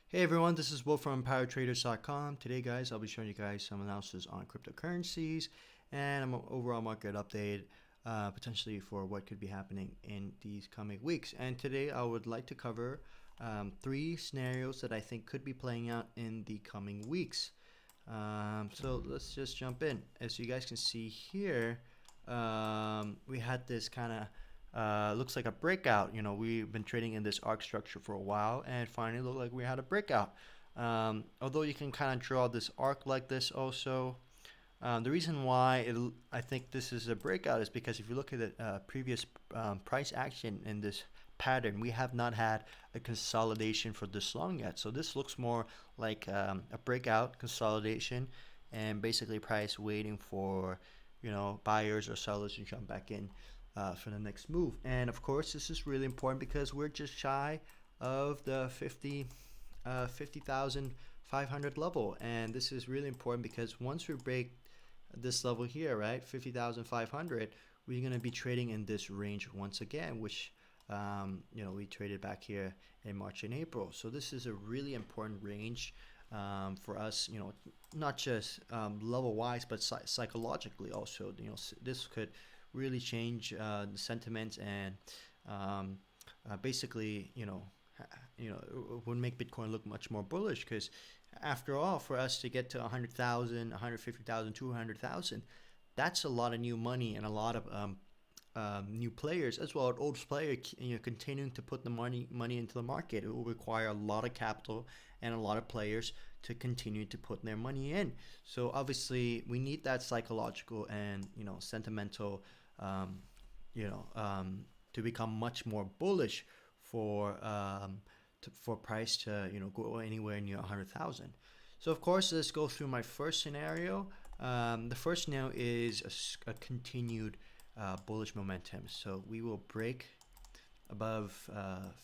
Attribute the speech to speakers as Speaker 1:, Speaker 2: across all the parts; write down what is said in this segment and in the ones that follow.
Speaker 1: Hey everyone, this is Will from PowerTraders.com. Today, guys, I'll be showing you guys some analysis on cryptocurrencies and an overall market update, potentially for what could be happening in these coming weeks. And today, I would like to cover three scenarios that I think could be playing out in the coming weeks. So let's just jump in. As you guys can see here, we had this kind of looks like a breakout. We've been trading in this arc structure for a while, and finally looked like we had a breakout. Although you can kind of draw this arc like this also. The reason why I think this is a breakout is because if you look at the previous price action in this pattern, we have not had a consolidation for this long yet. So this looks more like a breakout consolidation, and basically price waiting for buyers or sellers to jump back in for the next move. And of course, this is really important because we're just shy of the 50,500 level, and this is really important because once we break this level here, right, 50,500, we're going to be trading in this range once again, which we traded back here in March and April. So this is a really important range for us, not just level wise, but psychologically also. This could really change the sentiment and basically, it would make Bitcoin look much more bullish because after all, for us to get to 100,000, 150,000, 200,000, that's a lot of new money and a lot of new players as well as old players, continuing to put the money into the market. It will require a lot of capital and a lot of players to continue to put their money in. So obviously, we need that psychological and sentimental, um, to become much more bullish for for price to go anywhere near 100,000. So of course, let's go through my first scenario. The first scenario is a continued bullish momentum. So we will break above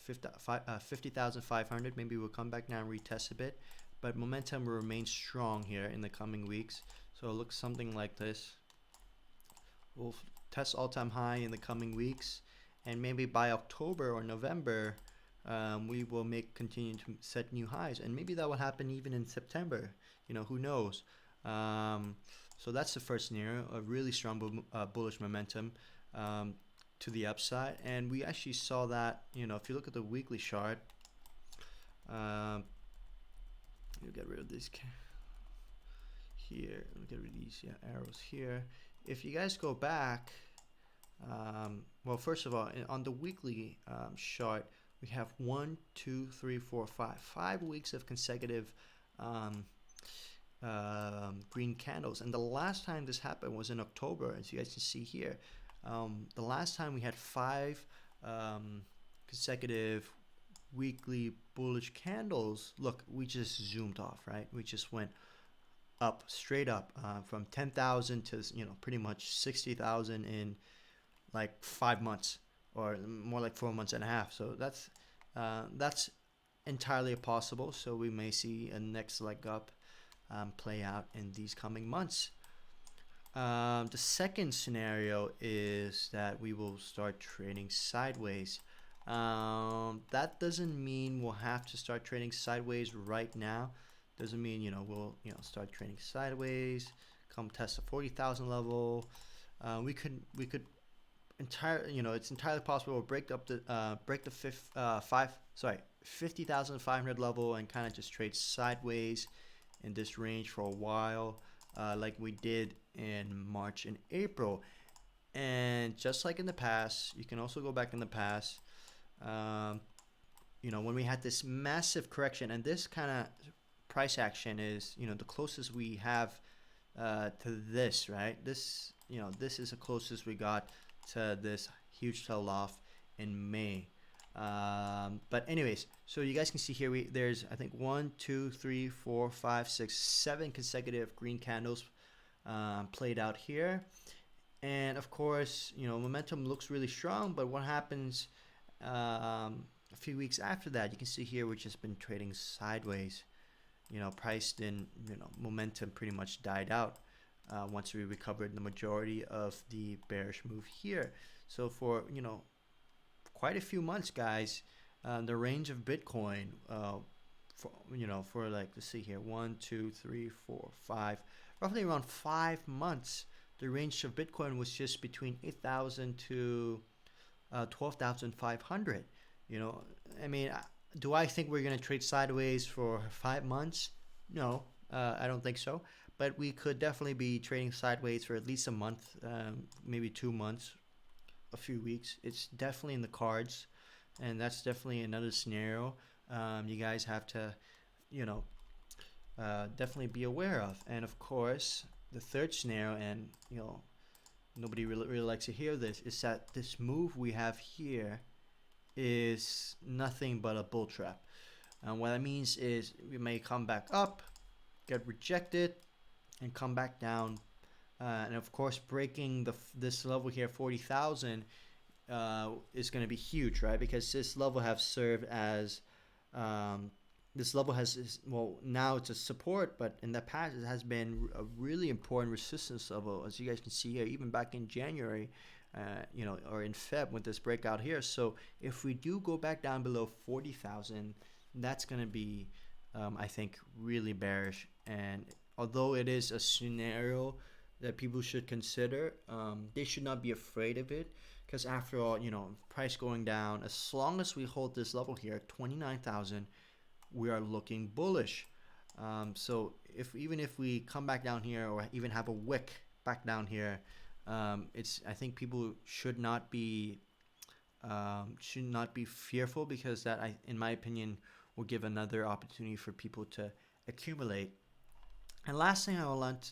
Speaker 1: 50,500. Maybe we'll come back now and retest a bit, but momentum will remain strong here in the coming weeks. So it looks something like this. We'll test all-time high in the coming weeks, and maybe by October or November, we will continue to set new highs, and maybe that will happen even in September. Who knows? So that's the first scenario, a really strong bullish momentum to the upside, and we actually saw that. If you look at the weekly chart, you get rid of this here. We'll get rid of these arrows here. If you guys go back, well, first of all, on the weekly chart, we have 5 weeks of consecutive green candles, and the last time this happened was in October, as you guys can see here. The last time we had 5 consecutive weekly bullish candles, look, we just zoomed off, right? We just went up, straight up, from 10,000 to pretty much 60,000 in like 5 months, or more like 4 months and a half. So that's entirely possible. So we may see a next leg up play out in these coming months. The second scenario is that we will start trading sideways. That doesn't mean we'll have to start trading sideways right now. Doesn't mean we'll start trading sideways, come test the 40,000 level. We could it's entirely possible we'll break the 50,500 level and kind of just trade sideways in this range for a while, like we did in March and April. And just like in the past, you can also go back in the past, when we had this massive correction, and this kind of price action is the closest we have to this, right? This is the closest we got to this huge sell-off in May. But anyways, so you guys can see here, there's I think 1, 2, 3, 4, 5, 6, 7 consecutive green candles played out here. And of course, momentum looks really strong, but what happens a few weeks after that? You can see here we've just been trading sideways. Priced in, momentum pretty much died out once we recovered the majority of the bearish move here. So for quite a few months, guys, the range of Bitcoin for like, let's see here, 1, 2, 3, 4, 5, roughly around 5 months, the range of Bitcoin was just between 8,000 to 12,500. You know, I mean, do I think we're going to trade sideways for 5 months? No, I don't think so. But we could definitely be trading sideways for at least a month, maybe 2 months, a few weeks. It's definitely in the cards, and that's definitely another scenario you guys have to, you know, definitely be aware of. And of course, the third scenario, and nobody really likes to hear this, is that this move we have here is nothing but a bull trap. And what that means is we may come back up, get rejected, and come back down. And of course, breaking this level here, 40,000, is going to be huge, right? Because this level have served as this level well, now it's a support, but in the past it has been a really important resistance level, as you guys can see here, even back in January, or in Feb with this breakout here. So if we do go back down below 40,000, that's going to be, I think, really bearish. And although it is a scenario that people should consider, they should not be afraid of it, because after all, price going down, as long as we hold this level here, 29,000, we are looking bullish. So even if we come back down here, or even have a wick back down here, I think people should not be fearful, because that, in my opinion, will give another opportunity for people to accumulate. And last thing I would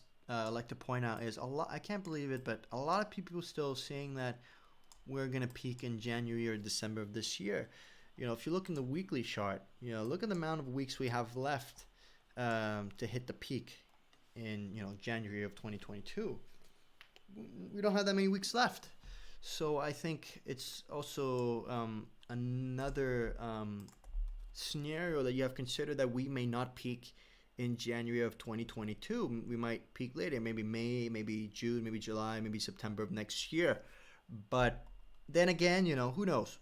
Speaker 1: like to point out is I can't believe it, but a lot of people still saying that we're gonna peak in January or December of this year. If you look in the weekly chart, look at the amount of weeks we have left to hit the peak in January of 2022. We don't have that many weeks left. So I think it's also another scenario that you have considered, that we may not peak in January of 2022. We might peak later, maybe May, maybe June, maybe July, maybe September of next year. But then again, who knows?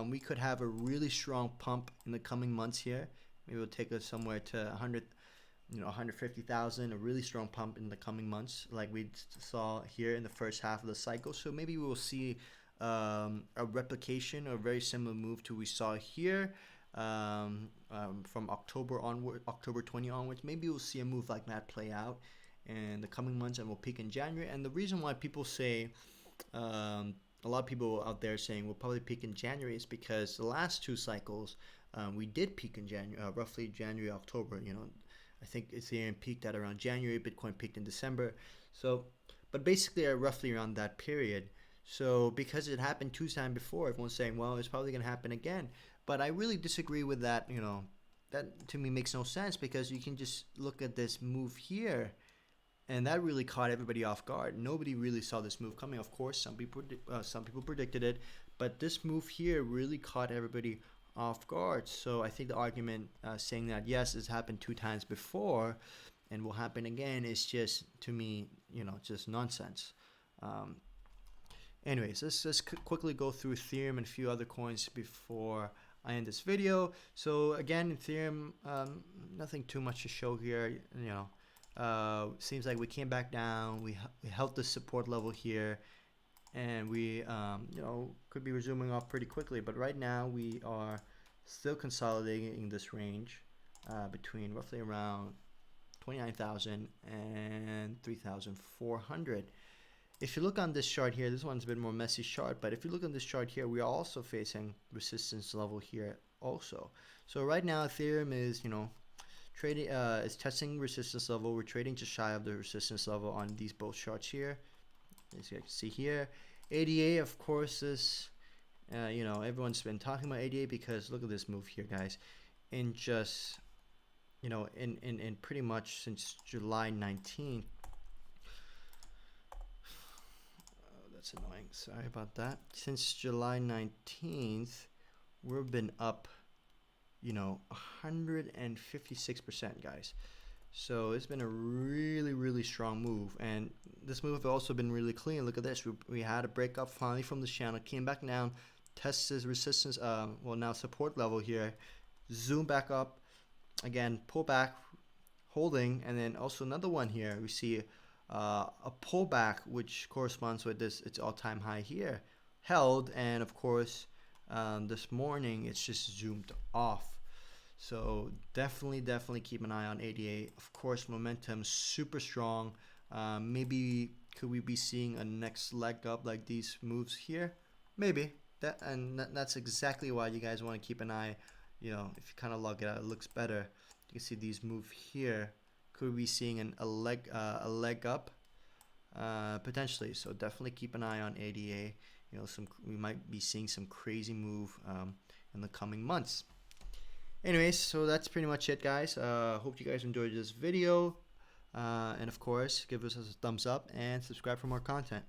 Speaker 1: We could have a really strong pump in the coming months here. Maybe it'll take us somewhere to 150,000, a really strong pump in the coming months, like we saw here in the first half of the cycle. So maybe we will see a replication or a very similar move to we saw here from October 20 onwards. Maybe we'll see a move like that play out in the coming months, and we'll peak in January. And the reason why people say, a lot of people out there saying we'll probably peak in January, is because the last two cycles we did peak in January, roughly January, October. I think Ethereum peaked at around January, Bitcoin peaked in December. So, but basically roughly around that period. So because it happened 2 times before, everyone's saying, well, it's probably going to happen again. But I really disagree with that. That to me makes no sense, because you can just look at this move here, and that really caught everybody off guard. Nobody really saw this move coming. Of course, some people predicted it, but this move here really caught everybody off guard. So I think the argument saying that yes, it's happened 2 times before and will happen again is just, to me, just nonsense. Anyways, let's quickly go through Ethereum and a few other coins before I end this video. So again, Ethereum, nothing too much to show here. Seems like we came back down. We held the support level here, and we could be resuming off pretty quickly. But right now we are still consolidating in this range between roughly around 29,000 and 3,400. If you look on this chart here, this one's a bit more messy chart, but if you look on this chart here, we are also facing resistance level here also. So right now Ethereum is trading, is testing resistance level. We're trading just shy of the resistance level on these both charts here, as you can see here. ADA, of course, is everyone's been talking about ADA, because look at this move here, guys. In just in pretty much since July 19th. That's annoying, sorry about that. Since July 19th, we've been up 156%, guys. So it's been a really strong move, and this move has also been really clean. Look at this. We had a break up finally from the channel, came back down, tested resistance, well, now support level here, zoom back up, again, pullback, holding, and then also another one here. We see a pullback, which corresponds with this its all-time high here, held, and of course, this morning it's just zoomed off. So definitely keep an eye on ADA. Of course, momentum super strong. Maybe could we be seeing a next leg up like these moves here? Maybe that's exactly why you guys want to keep an eye. You know, if you kind of log it out, it looks better. You can see these move here. Could we be seeing a leg up potentially? So definitely keep an eye on ADA. You know, we might be seeing some crazy move in the coming months. Anyways, so that's pretty much it, guys. Hope you guys enjoyed this video. And of course, give us a thumbs up and subscribe for more content.